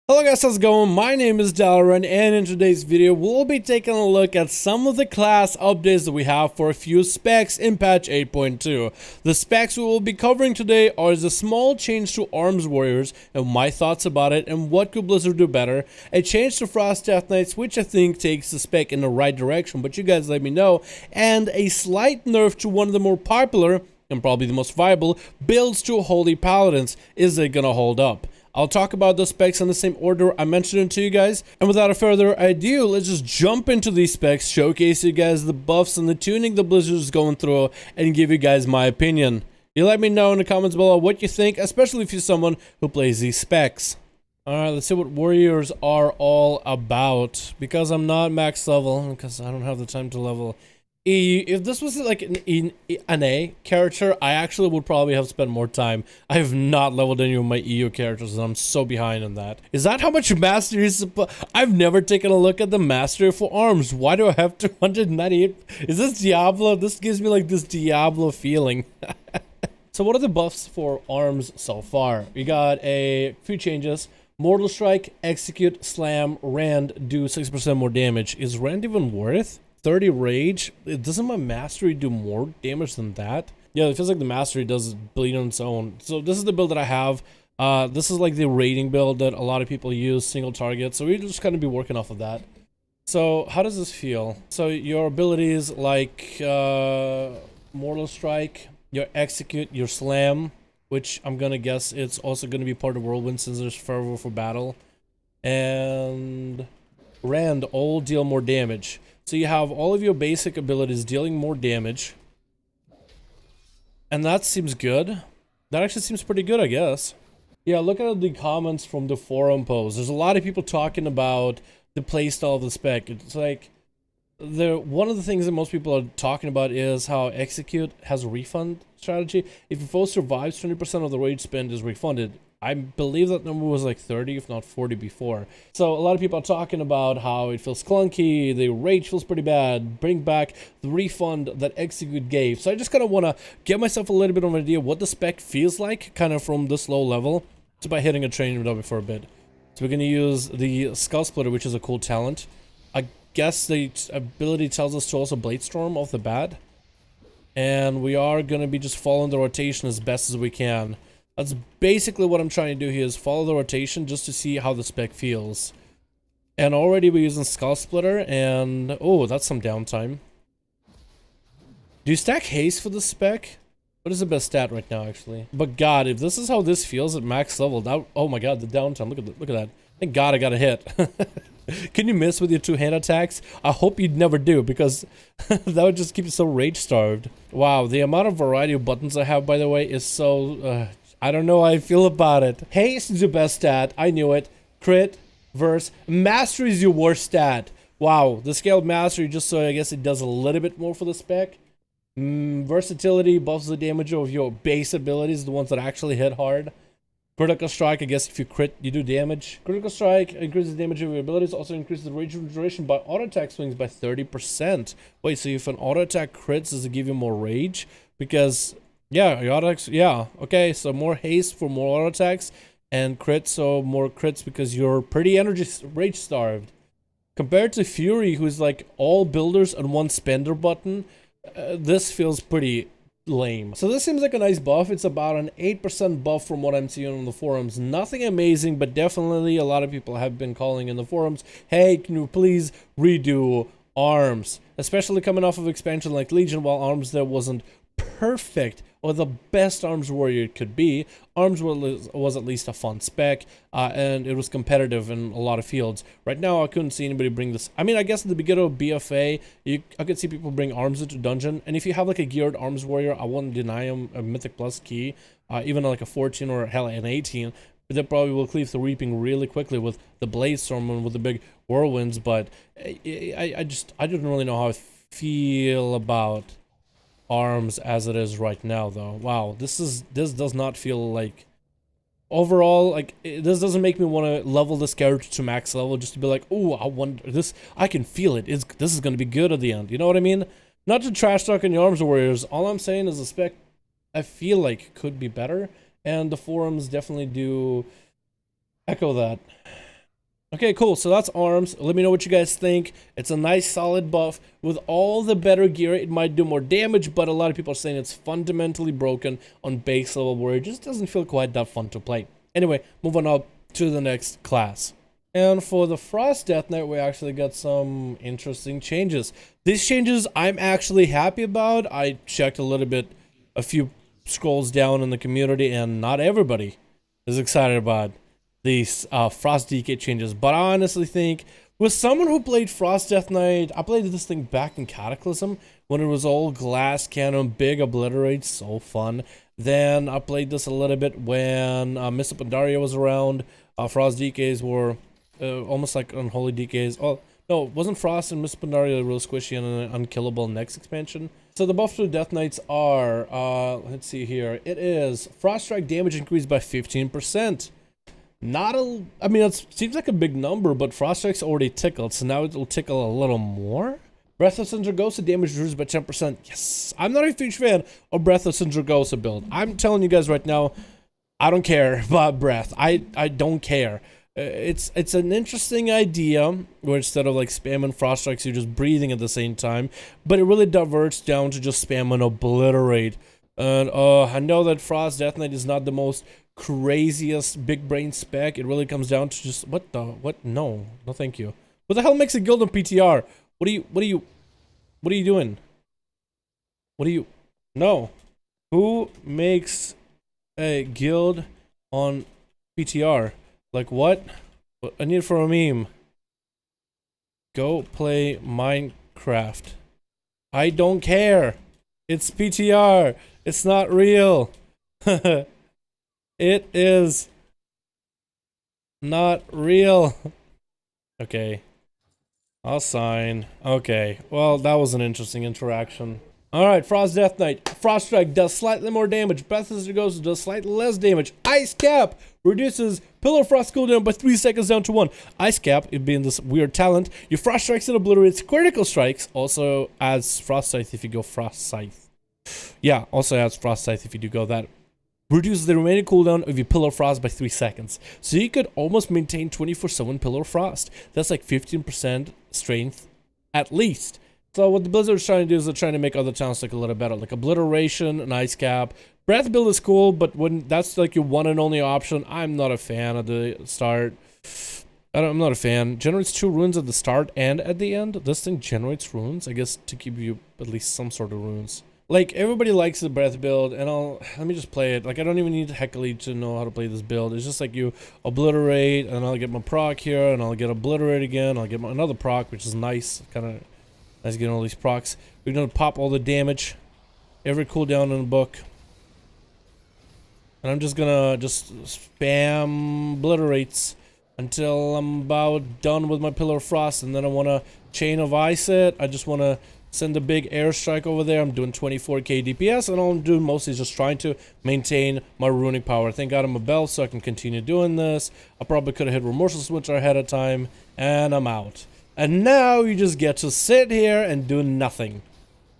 Hello guys, how's it going? My name is Dalaran, and in today's video we'll be taking a look at some of the class updates that we have for a few specs in patch 8.2. The specs we will be covering today are the small change to Arms Warriors and my thoughts about it and what could Blizzard do better, a change to Frost Death Knights which I think takes the spec in the right direction, but you guys let me know, and a slight nerf to one of the more popular and probably the most viable builds to Holy Paladins. Is it gonna hold up? I'll talk about the specs in the same order I mentioned them to you guys. And without a further ado, let's just jump into these specs, showcase you guys the buffs and the tuning the Blizzard is going through, and give you guys my opinion. You let me know in the comments below what you think, especially if you're someone who plays these specs. Alright, let's see what warriors are all about. Because I'm not max level, because I don't have the time to level. If this was like an A character, I actually would probably have spent more time. I have not leveled any of my EU characters, and I'm so behind on that. Is that how much mastery is I've never taken a look at the mastery for arms. Why do I have 298? Is this Diablo? This gives me like this Diablo feeling. So what are the buffs for arms so far? We got a few changes. Mortal Strike, Execute, Slam, Rend do 6% more damage. Is Rend even worth 30 rage? Doesn't my mastery do more damage than that? Yeah, it feels like the mastery does bleed on its own. So this is the build that I have. This is like the rating build that a lot of people use, single target. So we're just gonna be working off of that. So how does this feel? So your abilities like Mortal Strike, your Execute, your Slam, which I'm gonna guess it's also gonna be part of Whirlwind since there's Fervor for Battle, and Rend all deal more damage. So you have all of your basic abilities dealing more damage. And that seems good. That actually seems pretty good, I guess. Yeah, look at the comments from the forum post. There's a lot of people talking about the playstyle of the spec. It's like, one of the things that most people are talking about is how Execute has a refund strategy. If your foe survives, 20% of the rage spend is refunded. I believe that number was like 30, if not 40 before. So a lot of people are talking about how it feels clunky, the rage feels pretty bad, bring back the refund that Execute gave. So I just kind of want to get myself a little bit of an idea what the spec feels like, kind of from this low level, just by hitting a training lobby for a bit. So we're going to use the Skull Splitter, which is a cool talent. I guess the ability tells us to also Blade Storm off the bat. And we are going to be just following the rotation as best as we can. That's basically what I'm trying to do here, is follow the rotation just to see how the spec feels. And already we're using Skull Splitter, and oh, that's some downtime. Do you stack haste for the spec? What is the best stat right now, actually? But god, if this is how this feels at max level, that, oh my god, the downtime, look at that. Thank god I got a hit. Can you miss with your two-hand attacks? I hope you'd never do, because that would just keep you so rage-starved. Wow, the amount of variety of buttons I have, by the way, is so... I don't know how I feel about it. Haste is your best stat. I knew it. Crit, verse. Mastery is your worst stat. Wow, the scaled mastery, just so I guess it does a little bit more for the spec. Versatility buffs the damage of your base abilities, the ones that actually hit hard. Critical Strike, I guess if you crit, you do damage. Critical Strike increases the damage of your abilities, also increases the rage duration by auto attack swings by 30%. Wait, so if an auto attack crits, does it give you more rage? Because... yeah, your auto attacks, yeah, okay, so more haste for more auto attacks, and crits, so more crits because you're pretty rage starved. Compared to Fury, who's like all builders and one spender button, this feels pretty lame. So this seems like a nice buff. It's about an 8% buff from what I'm seeing on the forums. Nothing amazing, but definitely a lot of people have been calling in the forums, hey, can you please redo arms? Especially coming off of expansion like Legion, while arms there wasn't perfect or the best arms warrior it could be. Arms was at least a fun spec, and it was competitive in a lot of fields. Right now I couldn't see anybody bring this. I mean, I guess at the beginning of BFA I could see people bring arms into dungeon, and if you have like a geared arms warrior, I wouldn't deny him a mythic plus key, even like a 14 or hell an 18, but they probably will cleave the reaping really quickly with the blade storm and with the big whirlwinds. But I don't really know how I feel about arms as it is right now, though. Wow, this does not feel like, overall, like, this doesn't make me want to level this character to max level just to be like, oh, I wonder this, I can feel it, this is going to be good at the end, you know what I mean? Not to trash talk on your arms warriors, all I'm saying is the spec I feel like could be better, and the forums definitely do echo that. Okay, cool. So that's arms. Let me know what you guys think. It's a nice solid buff. With all the better gear, it might do more damage, but a lot of people are saying it's fundamentally broken on base level where it just doesn't feel quite that fun to play. Anyway, moving up to the next class. And for the Frost Death Knight, we actually got some interesting changes. These changes I'm actually happy about. I checked a little bit, a few scrolls down in the community, and not everybody is excited about these Frost DK changes. But I honestly think, with someone who played Frost Death Knight, I played this thing back in Cataclysm when it was all glass cannon, big obliterate, so fun. Then I played this a little bit when Mr. Pandaria was around. Frost DKs were almost like unholy DKs. Oh, no, wasn't Frost and Mr. Pandaria real squishy and unkillable next expansion? So the buff to the Death Knights are, let's see here. It is Frost Strike damage increased by 15%. Not a, I mean, it seems like a big number, but Frost Strike's already tickled, so now it'll tickle a little more. Breath of Sindragosa damage reduced by 10%. Yes, I'm not a huge fan of Breath of Sindragosa build. I'm telling you guys right now, I don't care about Breath. I don't care. It's an interesting idea where instead of like spamming Frost Strikes, you're just breathing at the same time, but it really diverts down to just spamming Obliterate. And I know that Frost Death Knight is not the most craziest big brain spec. It really comes down to just what no thank you. What the hell makes a guild on PTR? What are you doing? What are you, no, who makes a guild on PTR? Like what I need for a meme. Go play Minecraft. I don't care. It's PTR. It's not real. It is not real. Okay. I'll sign. Okay. Well, that was an interesting interaction. Alright, Frost Death Knight. Frost Strike does slightly more damage. Breath of Sindragosa does slightly less damage. Ice Cap reduces Pillar of Frost cooldown by 3 seconds down to 1. Ice Cap, it being this weird talent. Your Frost Strikes and obliterates critical strikes. Also adds Frost Scythe if you go Frost Scythe. Yeah, also adds Frost Scythe if you do go that. Reduces the remaining cooldown of your Pillar of Frost by 3 seconds. So you could almost maintain 24/7 Pillar of Frost. That's like 15% strength at least. So what the Blizzard is trying to do is they're trying to make other talents look a little better, like Obliteration, an Ice Cap. Breath build is cool, but when that's like your one and only option, I'm not a fan at the start. I'm not a fan. Generates 2 runes at the start and at the end. This thing generates runes, I guess, to give you at least some sort of runes. Like, everybody likes the Breath build, and let me just play it. Like, I don't even need Heckley to know how to play this build. It's just like you Obliterate, and I'll get my proc here, and I'll get Obliterate again. I'll get another proc, which is nice. Kind of nice getting all these procs. We're gonna pop all the damage, every cooldown in the book. And I'm just gonna spam Obliterates until I'm about done with my Pillar of Frost, and then I want to Chain of Ice it. I just want to send a big airstrike over there. I'm doing 24k DPS, and all I'm doing mostly is just trying to maintain my runic power. Thank God I'm a bell, so I can continue doing this. I probably could have hit Remorseless Switcher ahead of time, and I'm out. And now you just get to sit here and do nothing.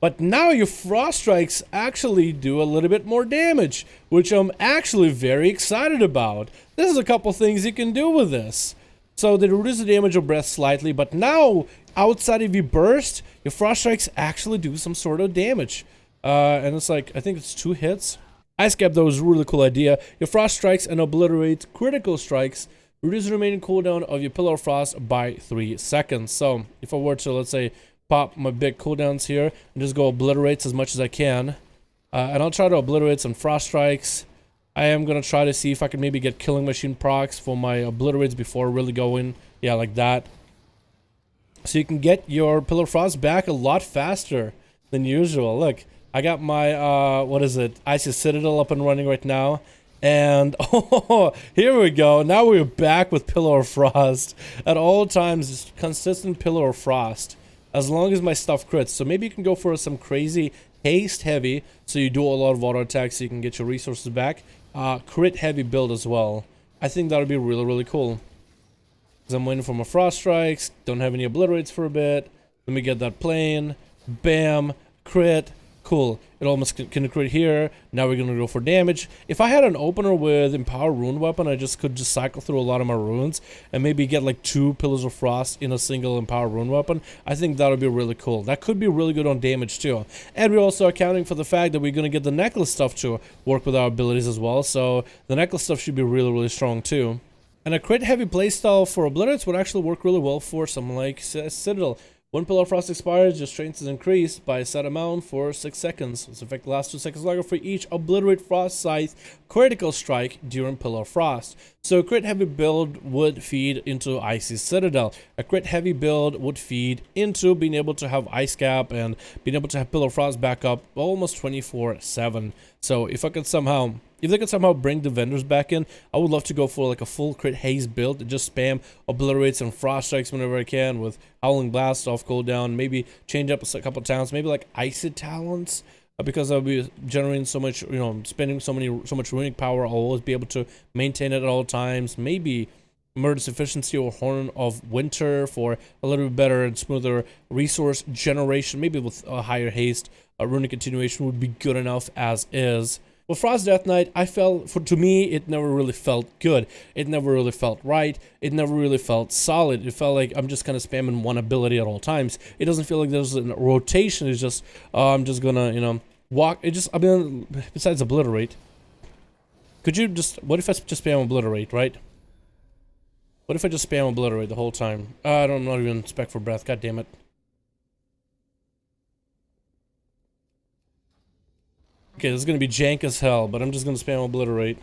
But now your Frost Strikes actually do a little bit more damage, which I'm actually very excited about. There's a couple things you can do with this. So they reduce the damage of breath slightly, but now, outside of your burst, your Frost Strikes actually do some sort of damage. And it's like, I think it's 2 hits. Ice Cap, though, is a really cool idea. Your Frost Strikes and Obliterate critical strikes reduce the remaining cooldown of your Pillar of Frost by 3 seconds. So, if I were to, let's say, pop my big cooldowns here and just go Obliterates as much as I can. And I'll try to Obliterate some Frost Strikes. I am going to try to see if I can maybe get Killing Machine procs for my Obliterates before really going, yeah, like that. So you can get your Pillar of Frost back a lot faster than usual. Look, I got my, what is it, Icy Citadel up and running right now. And, oh, here we go. Now we're back with Pillar of Frost. At all times, it's consistent Pillar of Frost. As long as my stuff crits. So maybe you can go for some crazy haste heavy, so you do a lot of auto attacks so you can get your resources back. Crit heavy build as well. I think that would be really, really cool. Because I'm waiting for my Frost Strikes. Don't have any Obliterates for a bit. Let me get that playing. Bam. Crit. cool. It almost can crit here. Now we're gonna go for damage. If I had an opener with Empower Rune Weapon, I could just cycle through a lot of my runes and maybe get like 2 Pillars of Frost in a single Empower Rune Weapon. I think that would be really cool. That could be really good on damage too. And we're also accounting for the fact that we're gonna get the necklace stuff to work with our abilities as well. So the necklace stuff should be really, really strong too. And a crit heavy playstyle for Obliterates would actually work really well for someone like Citadel. When Pillar of Frost expires, your strength is increased by a set amount for 6 seconds. This effect lasts 2 seconds longer for each Obliterate Frost Scythe critical strike during Pillar of Frost. So a crit heavy build would feed into Icy Citadel. A crit heavy build would feed into being able to have Ice Cap and being able to have Pillar of Frost back up almost 24/7. So if they could somehow bring the vendors back in, I would love to go for like a full crit haze build and just spam Obliterates and Frost Strikes whenever I can with Howling Blast off cooldown, maybe change up a couple talents, maybe like Icy Talents, because I'll be generating so much, spending so much runic power. I'll always be able to maintain it at all times. Maybe Murder's Efficiency or Horn of Winter for a little bit better and smoother resource generation. Maybe with a higher haste, a runic continuation would be good enough as is. With Frost Death Knight, to me, it never really felt good. It never really felt right. It never really felt solid. It felt like I'm just kind of spamming one ability at all times. It doesn't feel like there's a rotation. It's just, I'm just gonna, walk. Besides Obliterate. What if I just spam Obliterate, right? What if I just spam Obliterate the whole time? I don't not even spec for breath, god damn it. Okay, this is gonna be jank as hell, but I'm just gonna spam Obliterate.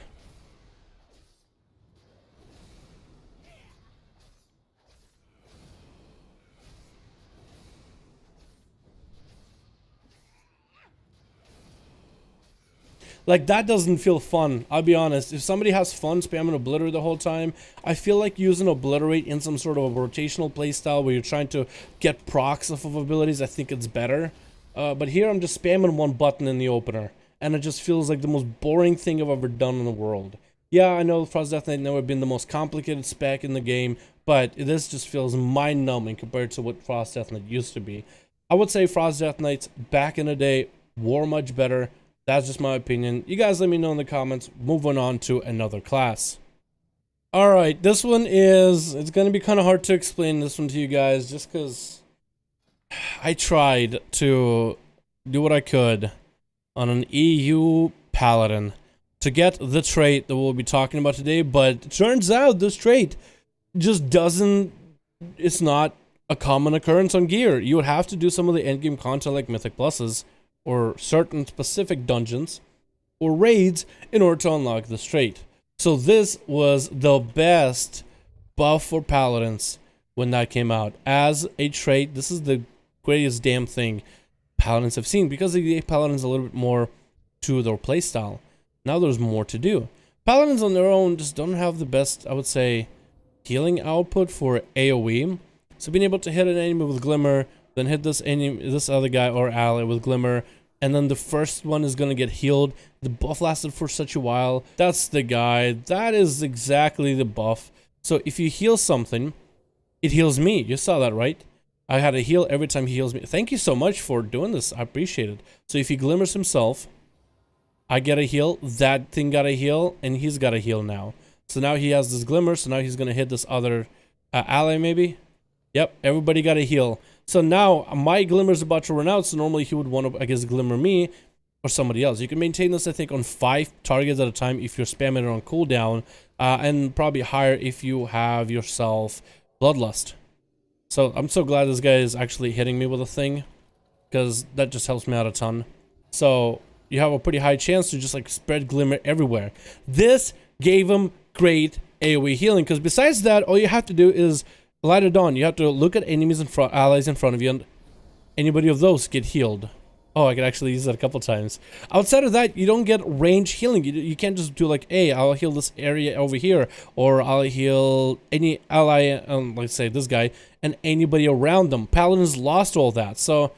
Like, that doesn't feel fun, I'll be honest. If somebody has fun spamming Obliterate the whole time, I feel like using Obliterate in some sort of a rotational playstyle where you're trying to get procs off of abilities, I think it's better. But here I'm just spamming one button in the opener, and it just feels like the most boring thing I've ever done in the world. Yeah, I know Frost Death Knight never been the most complicated spec in the game, but this just feels mind-numbing compared to what Frost Death Knight used to be. I would say Frost Death Knights back in the day were much better. That's just my opinion. You guys let me know in the comments. Moving on to another class. Alright, this one it's going to be kind of hard to explain this one to you guys just because I tried to do what I could on an EU Paladin to get the trait that we'll be talking about today, but it turns out this trait just it's not a common occurrence on gear. You would have to do some of the endgame content like Mythic Pluses or certain specific dungeons or raids in order to unlock this trait. So this was the best buff for Paladins when that came out. As a trait, this is the greatest damn thing Paladins have seen, because they gave Paladins a little bit more to their playstyle. Now there's more to do. Paladins on their own just don't have the best, I would say, healing output for AoE. So being able to hit an enemy with Glimmer, then hit this other guy or ally with Glimmer, and then the first one is gonna get healed. The buff lasted for such a while. That's the guy. That is exactly the buff. So if you heal something, it heals me. You saw that, right? I had a heal every time he heals me. Thank you so much for doing this. I appreciate it. So if he glimmers himself, I get a heal, that thing got a heal, and he's got a heal now. So now he has this glimmer, so now he's gonna hit this other ally maybe. Yep, everybody got a heal. So now my glimmer's about to run out, so normally he would want to, I guess, glimmer me or somebody else. You can maintain this, I think, on 5 targets at a time if you're spamming it on cooldown, and probably higher if you have yourself Bloodlust. So I'm so glad this guy is actually hitting me with a thing, because that just helps me out a ton. So you have a pretty high chance to just like spread glimmer everywhere. This gave him great AoE healing, because besides that, all you have to do is Light of Dawn. You have to look at enemies in front, allies in front of you, and anybody of those get healed. Oh, I could actually use that a couple times. Outside of that, you don't get range healing. You can't just do like, hey, I'll heal this area over here, or I'll heal any ally, let's say this guy, and anybody around them. Paladins lost all that, so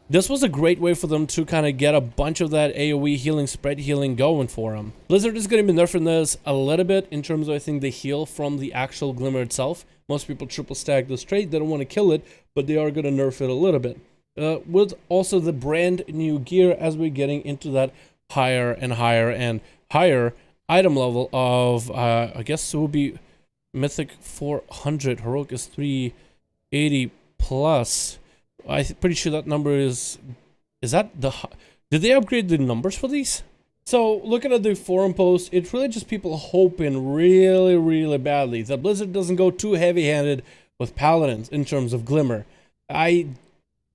this was a great way for them to kind of get a bunch of that AoE healing, spread healing going for them. Blizzard is going to be nerfing this a little bit in terms of, I think, the heal from the actual glimmer itself. Most people triple stack this trait. They don't want to kill it, but they are going to nerf it a little bit. with also the brand new gear as we're getting into that higher and higher and higher item level of, I guess it would be Mythic 400, Heroic is 380 plus. I'm pretty sure that number is that the, did they upgrade the numbers for these? So looking at the forum post, it's really just people hoping really, really badly that Blizzard doesn't go too heavy-handed with Paladins in terms of Glimmer.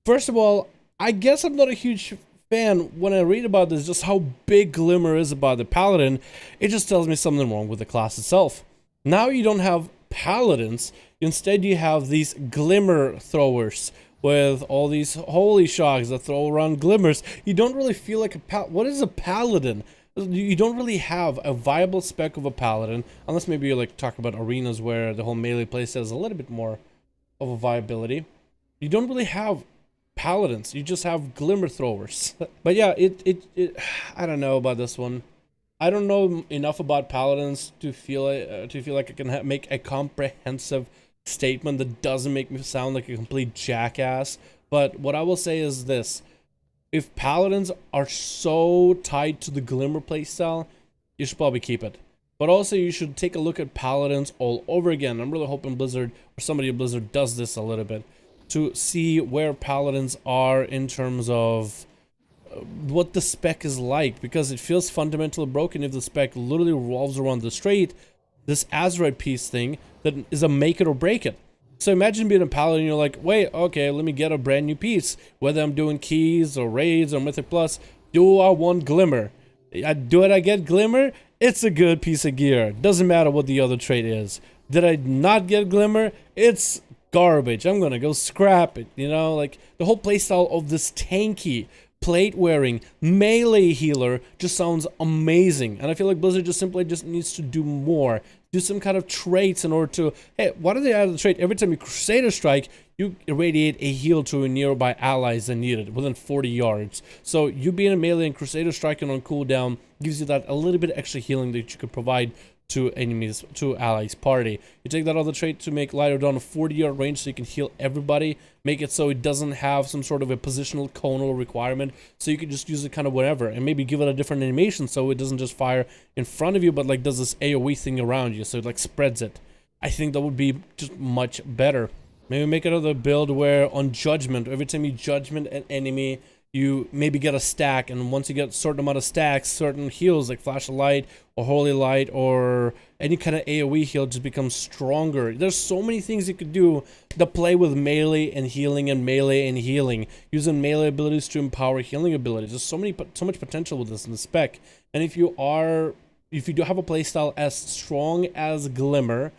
First of all, I guess I'm not a huge fan when I read about this, just how big Glimmer is about the Paladin. It just tells me something wrong with the class itself. Now you don't have Paladins, instead you have these Glimmer throwers with all these holy shocks that throw around glimmers. You don't really feel like what is a Paladin? You don't really have a viable spec of a Paladin, unless maybe you're like talking about arenas where the whole melee playset is a little bit more of a viability. You don't really have Paladins, you just have Glimmer throwers. But yeah, I don't know about this one. I don't know enough about Paladins to feel like I can make a comprehensive statement that doesn't make me sound like a complete jackass. But what I will say is this: if Paladins are so tied to the Glimmer playstyle, you should probably keep it. But also you should take a look at Paladins all over again. I'm really hoping Blizzard or somebody at Blizzard does this a little bit to see where Paladins are in terms of what the spec is like, because it feels fundamentally broken if the spec literally revolves around the straight, this Azeroth piece thing that is a make it or break it. So imagine being a Paladin, you're like, wait, okay, let me get a brand new piece. Whether I'm doing keys or raids or Mythic Plus, do I want Glimmer? Do I get Glimmer? It's a good piece of gear. Doesn't matter what the other trait is. Did I not get Glimmer? It's garbage. I'm gonna go scrap it, you know? Like, the whole playstyle of this tanky, plate-wearing, melee healer just sounds amazing. And I feel like Blizzard just simply needs to do more. Do some kind of traits in order to, hey, why do they add the trait? Every time you Crusader Strike, you irradiate a heal to nearby allies that need it within 40 yards. So you being a melee and Crusader Striking on cooldown gives you that a little bit extra healing that you could provide to enemies, to allies party. You take that other trait to make Lighter down a 40-yard range so you can heal everybody. Make it so it doesn't have some sort of a positional conal requirement, so you can just use it kind of wherever, and maybe give it a different animation so it doesn't just fire in front of you, but like does this AoE thing around you, so it like spreads it. I think that would be just much better. Maybe make another build where on judgment, every time you judgment an enemy, you maybe get a stack, and once you get a certain amount of stacks, certain heals like Flash of Light or Holy Light or any kind of AoE heal just becomes stronger. There's so many things you could do that play with melee and healing, using melee abilities to empower healing abilities. There's so much potential with this in the spec. And if you do have a playstyle as strong as Glimmer,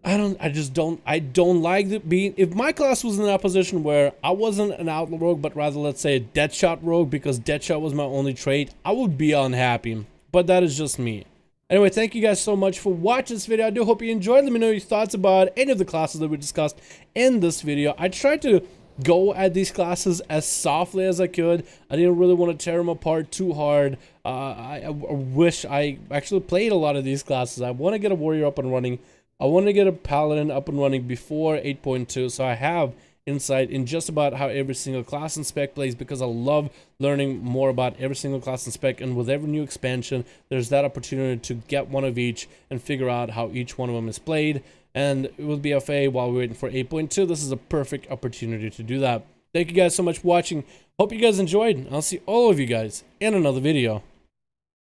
I don't like the being, if my class was in that position where I wasn't an Outlaw rogue, but rather, let's say, a Deadshot rogue, because Deadshot was my only trait, I would be unhappy. But that is just me. Anyway, thank you guys so much for watching this video. I do hope you enjoyed. Let me know your thoughts about any of the classes that we discussed in this video. I tried to go at these classes as softly as I could. I didn't really want to tear them apart too hard. I wish I actually played a lot of these classes. I want to get a warrior up and running. I want to get a Paladin up and running before 8.2, so I have insight in just about how every single class and spec plays, because I love learning more about every single class and spec, and with every new expansion, there's that opportunity to get one of each and figure out how each one of them is played. And with BFA, while we're waiting for 8.2, this is a perfect opportunity to do that. Thank you guys so much for watching. Hope you guys enjoyed, and I'll see all of you guys in another video.